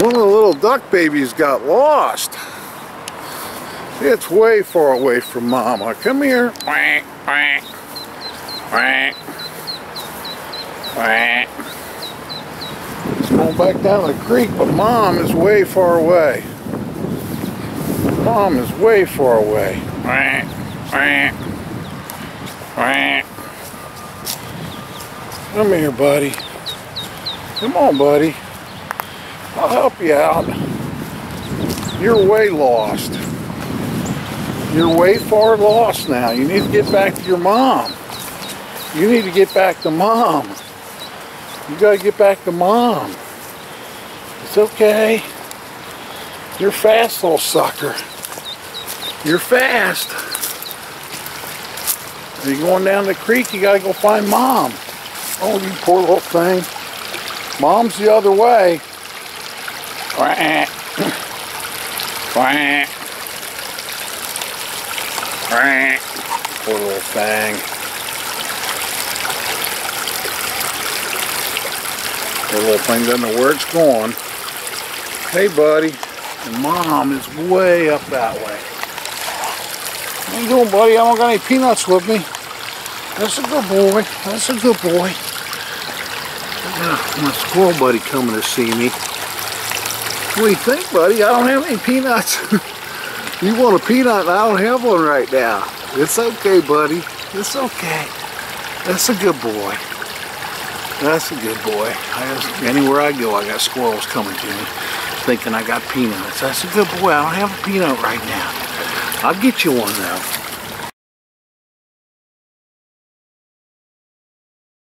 One of the little duck babies got lost. It's way far away from Mama. Come here. Quack, quack, quack, quack. It's going back down the creek, but Mom is way far away. Mom is way far away. Quack, quack, quack. Come here, buddy. Come on, buddy. I'll help you out. You're way lost. You're way far lost now. You need to get back to your mom. You need to get back to Mom. You gotta get back to Mom. It's okay. You're fast, little sucker. You're fast. You're going down the creek, you gotta go find Mom. Oh, you poor little thing. Mom's the other way. Quack. Quack. Quack. Poor little thing. Poor little thing doesn't know where it's going. Hey, buddy. And Mom is way up that way. How you doing, buddy? I don't got any peanuts with me. That's a good boy. That's a good boy. My squirrel buddy coming to see me. What do you think, buddy? I don't have any peanuts. You want a peanut and I don't have one right now. It's okay, buddy. It's okay. That's a good boy. That's a good boy. Anywhere I go, I got squirrels coming to me, thinking I got peanuts. That's a good boy. I don't have a peanut right now. I'll get you one though.